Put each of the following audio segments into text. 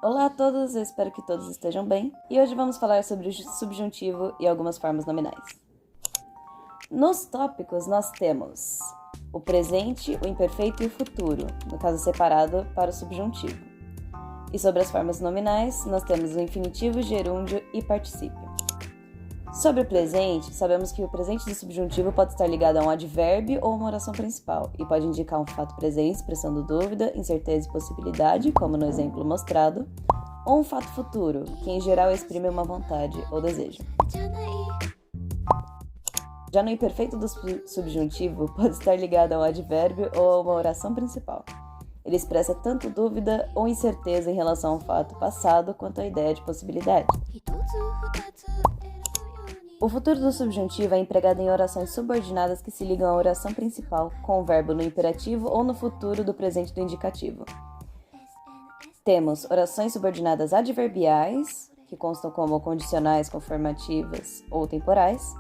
Olá a todos, eu espero que todos estejam bem. E hoje vamos falar sobre o subjuntivo e algumas formas nominais. Nos tópicos nós temos o presente, o imperfeito e o futuro, no caso separado para o subjuntivo. E sobre as formas nominais, nós temos o infinitivo, gerúndio e particípio. Sobre o presente, sabemos que o presente do subjuntivo pode estar ligado a um advérbio ou uma oração principal, e pode indicar um fato presente expressando dúvida, incerteza e possibilidade, como no exemplo mostrado, ou um fato futuro, que em geral exprime uma vontade ou desejo. Já no imperfeito do subjuntivo, pode estar ligado a um advérbio ou a uma oração principal. Ele expressa tanto dúvida ou incerteza em relação a um fato passado quanto a ideia de possibilidade. O futuro do subjuntivo é empregado em orações subordinadas que se ligam à oração principal, com o verbo no imperativo ou no futuro do presente do indicativo. Temos orações subordinadas adverbiais, que constam como condicionais, conformativas ou temporais.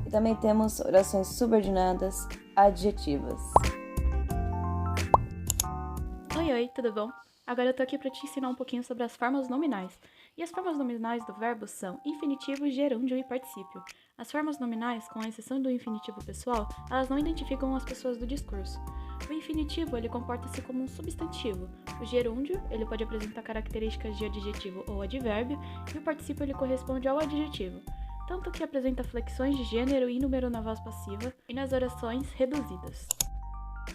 E também temos orações subordinadas adjetivas. Oi, tudo bom? Agora eu tô aqui para te ensinar um pouquinho sobre as formas nominais. E as formas nominais do verbo são infinitivo, gerúndio e particípio. As formas nominais, com exceção do infinitivo pessoal, elas não identificam as pessoas do discurso. O infinitivo, ele comporta-se como um substantivo. O gerúndio, ele pode apresentar características de adjetivo ou advérbio, e o particípio, ele corresponde ao adjetivo, tanto que apresenta flexões de gênero e número na voz passiva e nas orações reduzidas.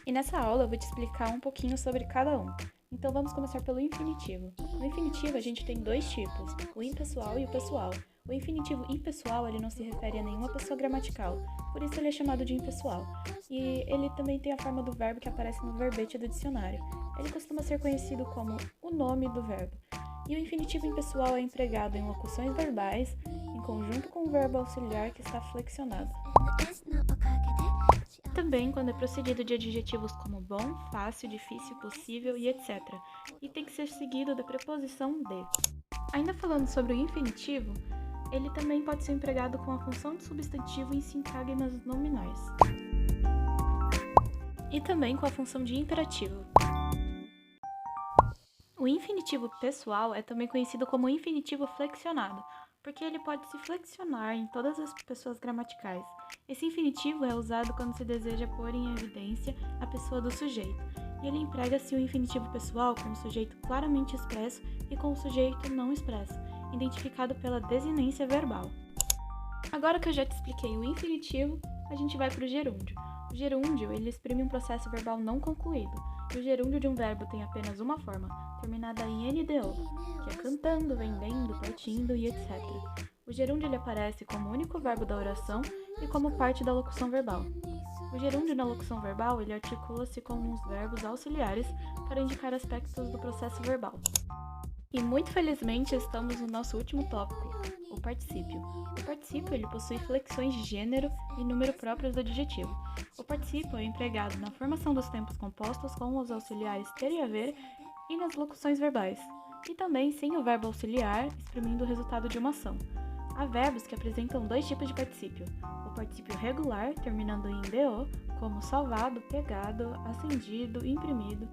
E nessa aula eu vou te explicar um pouquinho sobre cada um. Então vamos começar pelo infinitivo. No infinitivo a gente tem dois tipos, o impessoal e o pessoal. O infinitivo impessoal ele não se refere a nenhuma pessoa gramatical, por isso ele é chamado de impessoal. E ele também tem a forma do verbo que aparece no verbete do dicionário. Ele costuma ser conhecido como o nome do verbo. E o infinitivo impessoal é empregado em locuções verbais, em conjunto com o verbo auxiliar que está flexionado. Também quando é procedido de adjetivos como bom, fácil, difícil, possível e etc. E tem que ser seguido da preposição de. Ainda falando sobre o infinitivo, ele também pode ser empregado com a função de substantivo em sintagmas nominais. E também com a função de imperativo. O infinitivo pessoal é também conhecido como infinitivo flexionado, porque ele pode se flexionar em todas as pessoas gramaticais. Esse infinitivo é usado quando se deseja pôr em evidência a pessoa do sujeito, e ele emprega-se o infinitivo pessoal com o sujeito claramente expresso e com o sujeito não expresso, identificado pela desinência verbal. Agora que eu já te expliquei o infinitivo, a gente vai para o gerúndio. O gerúndio, ele exprime um processo verbal não concluído, e o gerúndio de um verbo tem apenas uma forma, terminada em NDO, que é cantando, vendendo, partindo e etc. O gerúndio ele aparece como o único verbo da oração e como parte da locução verbal. O gerúndio na locução verbal ele articula-se com uns verbos auxiliares para indicar aspectos do processo verbal. E muito felizmente estamos no nosso último tópico, o particípio. O particípio ele possui flexões de gênero e número próprios do adjetivo. O particípio é empregado na formação dos tempos compostos com os auxiliares ter e haver e nas locuções verbais, e também sem o verbo auxiliar, exprimindo o resultado de uma ação. Há verbos que apresentam dois tipos de particípio: o particípio regular, terminando em do, como salvado, pegado, acendido, imprimido,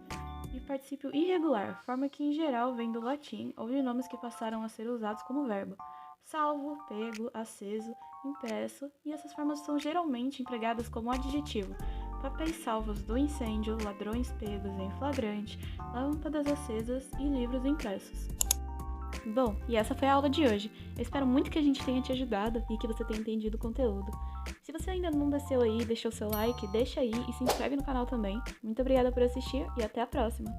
e particípio irregular, forma que em geral vem do latim ou de nomes que passaram a ser usados como verbo: salvo, pego, aceso, impresso, e essas formas são geralmente empregadas como adjetivo: papéis salvos do incêndio, ladrões pegos em flagrante, lâmpadas acesas e livros impressos. Bom, e essa foi a aula de hoje. Eu espero muito que a gente tenha te ajudado e que você tenha entendido o conteúdo. Se você ainda não desceu aí, deixou seu like, deixa aí e se inscreve no canal também. Muito obrigada por assistir e até a próxima!